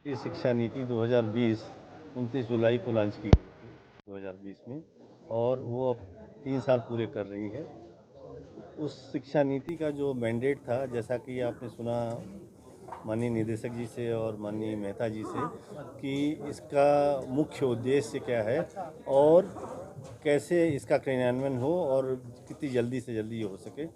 ये शिक्षा नीति 2020 29 जुलाई को लॉन्च की गई थी 2020 में, और वो अब 3 साल पूरे कर रही है। उस शिक्षा नीति का जो मैंडेट था, जैसा कि आपने सुना माननीय निदेशक जी से और माननीय मेहता जी से, कि इसका मुख्य उद्देश्य क्या है और कैसे इसका क्रियान्वयन हो और कितनी जल्दी से जल्दी हो सके।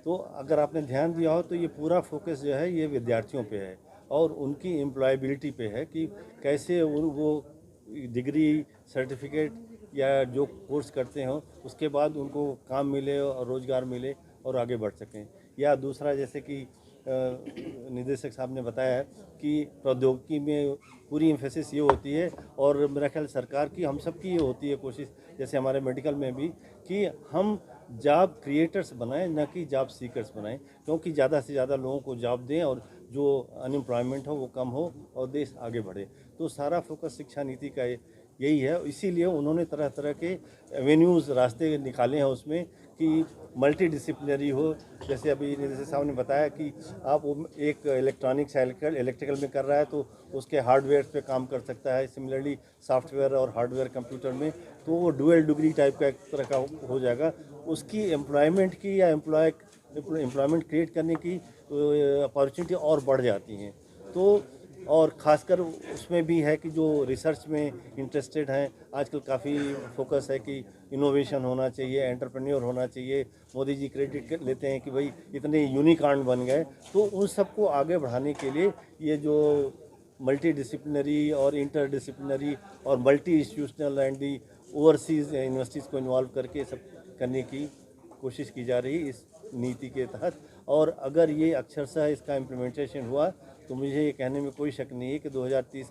तो अगर आपने ध्यान दिया हो तो ये पूरा फोकस जो है ये विद्यार्थियों पे है और उनकी एम्प्लॉयबिलिटी पे है कि कैसे वो डिग्री, सर्टिफिकेट या जो कोर्स करते हो उसके बाद उनको काम मिले और रोज़गार मिले और आगे बढ़ सकें। या दूसरा, जैसे कि निदेशक साहब ने बताया कि प्रौद्योगिकी में पूरी एम्फेसिस ये होती है, और मेरा ख्याल सरकार की, हम सब की ये होती है कोशिश, जैसे हमारे मेडिकल में भी, कि हम जॉब क्रिएटर्स बनाएं, न कि जॉब सीकर्स बनाएं, क्योंकि ज़्यादा से ज़्यादा लोगों को जॉब दें और जो अनएम्प्लॉयमेंट हो वो कम हो और देश आगे बढ़े। तो सारा फोकस शिक्षा नीति का यही है। इसीलिए उन्होंने तरह तरह के एवेन्यूज़, रास्ते निकाले हैं उसमें कि मल्टी डिसिप्लिनरी हो। जैसे अभी निदेशक साहब ने बताया कि आप एक इलेक्ट्रॉनिक्स इलेक्ट्रिकल में कर रहा है तो उसके हार्डवेयर पे काम कर सकता है, सिमिलरली सॉफ्टवेयर और हार्डवेयर कंप्यूटर में, तो वो डुअल डिग्री टाइप का एक तरह का हो जाएगा। उसकी एम्प्लॉयमेंट की या एम्प्लॉयमेंट क्रिएट करने की अपॉर्चुनिटी और बढ़ जाती हैं। तो और ख़ासकर उसमें भी है कि जो रिसर्च में इंटरेस्टेड हैं, आजकल काफ़ी फोकस है कि इनोवेशन होना चाहिए, एंटरप्रेन्योर होना चाहिए। मोदी जी क्रेडिट लेते हैं कि भाई इतने यूनिकॉर्न बन गए। तो उन सबको आगे बढ़ाने के लिए ये जो मल्टी डिसिप्लिनरी और इंटर डिसिप्लिनरी और multi institutional and the overseas universities को इन्वॉल्व करके सब करने की कोशिश की जा रही है इस नीति के तहत। और अगर ये अक्षरशः इसका इम्प्लीमेंटेशन हुआ तो मुझे ये कहने में कोई शक नहीं है कि 2030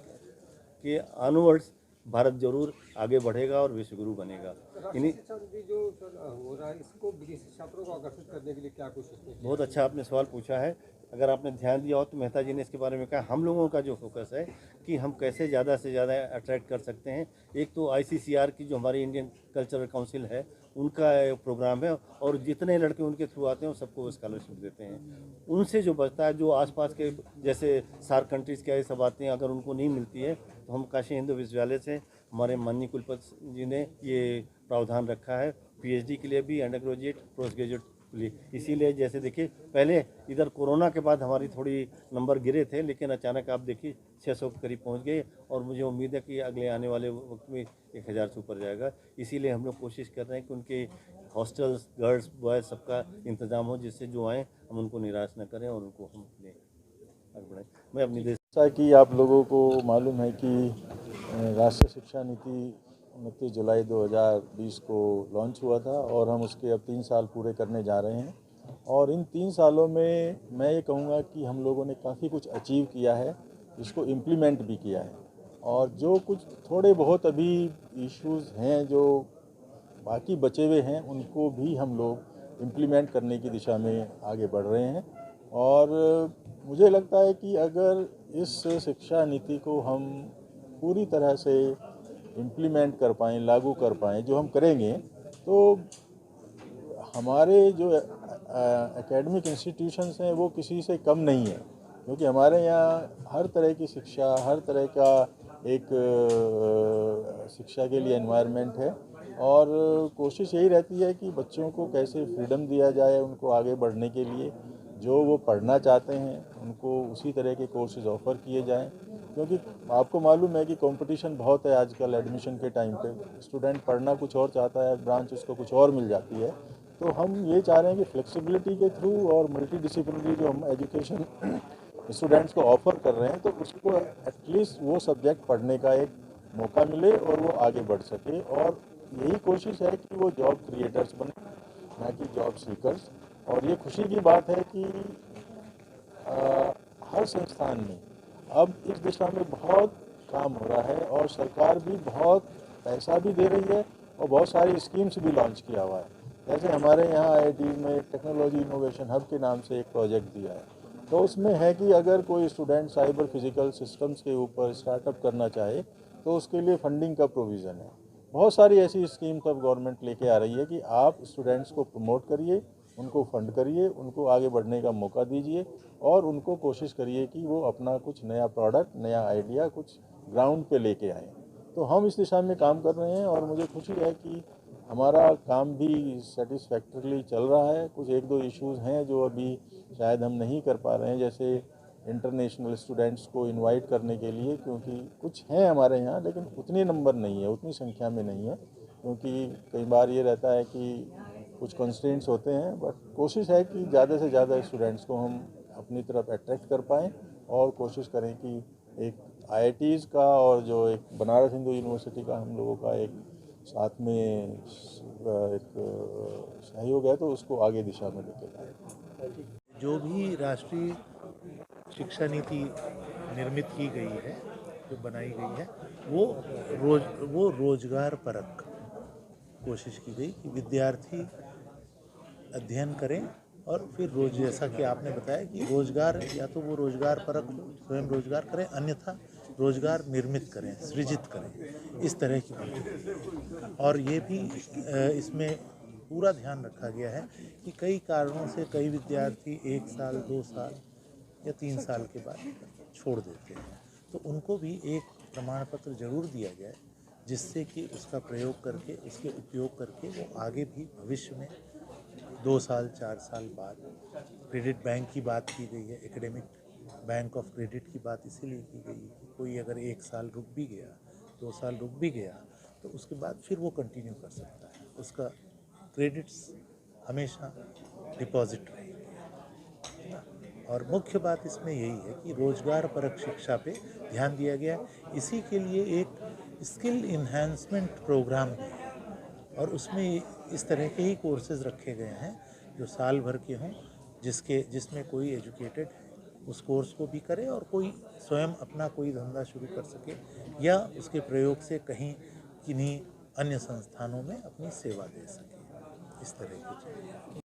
के ऑनवर्ड्स भारत जरूर आगे बढ़ेगा और विश्वगुरु बनेगा। इन्हीं जो हो रहा है इसको विदेशी छात्रों को आकर्षित करने के लिए क्या कोशिश की? बहुत अच्छा आपने सवाल पूछा है। अगर आपने ध्यान दिया हो तो मेहता जी ने इसके बारे में कहा, हम लोगों का जो फोकस है कि हम कैसे ज़्यादा से ज़्यादा अट्रैक्ट कर सकते हैं। एक तो ICCR की जो हमारी इंडियन कल्चरल काउंसिल है उनका एक प्रोग्राम है, और जितने लड़के उनके थ्रू आते हैं सबको स्कॉलरशिप देते हैं। उनसे जो बचता है, जो आसपास के जैसे सार्क कंट्रीज़ के सब आते हैं, अगर उनको नहीं मिलती है तो हम काशी हिंदू विश्वविद्यालय से हमारे माननीय कुलपति जी ने ये प्रावधान रखा है PhD के लिए भी, अंडर ग्रेजुएट, पोस्ट ग्रेजुएट के लिए। इसीलिए जैसे देखिए, पहले इधर कोरोना के बाद हमारी थोड़ी नंबर गिरे थे, लेकिन अचानक आप देखिए 600 के करीब पहुंच गए, और मुझे उम्मीद है कि अगले आने वाले वक्त में 1000 से ऊपर जाएगा। इसीलिए हम लोग कोशिश कर रहे हैं कि उनके हॉस्टल्स, गर्ल्स, बॉयज़ सबका इंतज़ाम हो, जिससे जो आएँ हम उनको निराश न करें और उनको हम अपने आगे बढ़ाएँ। मैं अपनी देश जैसा कि आप लोगों को मालूम है कि राष्ट्रीय शिक्षा नीति 29 जुलाई 2020 को लॉन्च हुआ था और हम उसके अब 3 साल पूरे करने जा रहे हैं। और इन 3 सालों में मैं ये कहूँगा कि हम लोगों ने काफ़ी कुछ अचीव किया है, इसको इम्प्लीमेंट भी किया है। और जो कुछ थोड़े बहुत अभी इश्यूज़ हैं जो बाकी बचे हुए हैं, उनको भी हम लोग इम्प्लीमेंट करने की दिशा में आगे बढ़ रहे हैं। और मुझे लगता है कि अगर इस शिक्षा नीति को हम पूरी तरह से इम्प्लीमेंट कर पाएँ, लागू कर पाएँ, जो हम करेंगे, तो हमारे जो एकेडमिक इंस्टीट्यूशंस हैं वो किसी से कम नहीं है, क्योंकि हमारे यहाँ हर तरह की शिक्षा, हर तरह का एक शिक्षा के लिए एनवायरनमेंट है। और कोशिश यही रहती है कि बच्चों को कैसे फ्रीडम दिया जाए उनको आगे बढ़ने के लिए, जो वो पढ़ना चाहते हैं उनको उसी तरह के कोर्सेज ऑफ़र किए जाएं, क्योंकि आपको मालूम है कि कंपटीशन बहुत है आजकल एडमिशन के टाइम पे। स्टूडेंट पढ़ना कुछ और चाहता है, ब्रांच उसको कुछ और मिल जाती है। तो हम ये चाह रहे हैं कि फ्लेक्सिबिलिटी के थ्रू और मल्टी डिसिप्लिनरी जो हम एजुकेशन स्टूडेंट्स को ऑफ़र कर रहे हैं, तो उसको एटलीस्ट वो सब्जेक्ट पढ़ने का एक मौका मिले और वो आगे बढ़ सके। और यही कोशिश है कि वो जॉब क्रिएटर्स बने, ना कि जॉब सीकर्स। और ये खुशी की बात है कि हर संस्थान में अब इस दिशा में बहुत काम हो रहा है और सरकार भी बहुत पैसा भी दे रही है और बहुत सारी स्कीम्स भी लॉन्च किया हुआ है। जैसे हमारे यहाँ IIT में टेक्नोलॉजी इनोवेशन हब के नाम से एक प्रोजेक्ट दिया है, तो उसमें है कि अगर कोई स्टूडेंट साइबर फिजिकल सिस्टम्स के ऊपर स्टार्टअप करना चाहे तो उसके लिए फंडिंग का प्रोविज़न है। बहुत सारी ऐसी स्कीम्स अब गवर्नमेंट लेके आ रही है कि आप स्टूडेंट्स को प्रमोट करिए, उनको फंड करिए, उनको आगे बढ़ने का मौका दीजिए और उनको कोशिश करिए कि वो अपना कुछ नया प्रोडक्ट, नया आइडिया कुछ ग्राउंड पे लेके आएँ। तो हम इस दिशा में काम कर रहे हैं और मुझे खुशी है कि हमारा काम भी सेटिस्फैक्टरली चल रहा है। कुछ एक दो इश्यूज़ हैं जो अभी शायद हम नहीं कर पा रहे हैं, जैसे इंटरनेशनल स्टूडेंट्स को इनवाइट करने के लिए, क्योंकि कुछ हैं हमारे यहाँ लेकिन उतने नंबर नहीं है, उतनी संख्या में नहीं है, क्योंकि कई बार ये रहता है कि कुछ कंस्ट्रेंट्स होते हैं। बट कोशिश है कि ज़्यादा से ज़्यादा स्टूडेंट्स को हम अपनी तरफ अट्रैक्ट कर पाएँ और कोशिश करें कि एक IITs का और जो एक बनारस हिंदू यूनिवर्सिटी का हम लोगों का एक साथ में एक सहयोग है, तो उसको आगे दिशा में लेके जाए। जो भी राष्ट्रीय शिक्षा नीति निर्मित की गई है, जो बनाई गई है, वो रोजगार परक कोशिश की गई कि विद्यार्थी अध्ययन करें और फिर जैसा कि आपने बताया कि रोजगार, या तो वो रोजगार परक स्वयं रोजगार करें, अन्यथा रोजगार निर्मित करें, सृजित करें, इस तरह की बात। और ये भी इसमें पूरा ध्यान रखा गया है कि कई कारणों से कई विद्यार्थी 1 साल, 2 साल या 3 साल के बाद छोड़ देते हैं, तो उनको भी एक प्रमाण पत्र जरूर दिया जाए जिससे कि उसका प्रयोग करके, उसके उपयोग करके वो आगे भी भविष्य में 2 साल, 4 साल बाद, क्रेडिट बैंक की बात की गई है, एकेडमिक बैंक ऑफ क्रेडिट की बात इसीलिए की गई है कि कोई अगर 1 साल रुक भी गया, 2 साल रुक भी गया, तो उसके बाद फिर वो कंटिन्यू कर सकता है, उसका क्रेडिट्स हमेशा डिपॉजिट रहेंगे। और मुख्य बात इसमें यही है कि रोजगार परक शिक्षा पे ध्यान दिया गया है। इसी के लिए एक स्किल इन्हांसमेंट प्रोग्राम भी है और उसमें इस तरह के ही कोर्सेज रखे गए हैं जो साल भर के हों, जिसमें कोई एजुकेटेड उस कोर्स को भी करे और कोई स्वयं अपना कोई धंधा शुरू कर सके या उसके प्रयोग से कहीं किन्हीं अन्य संस्थानों में अपनी सेवा दे सके, इस तरह की चीज़ें।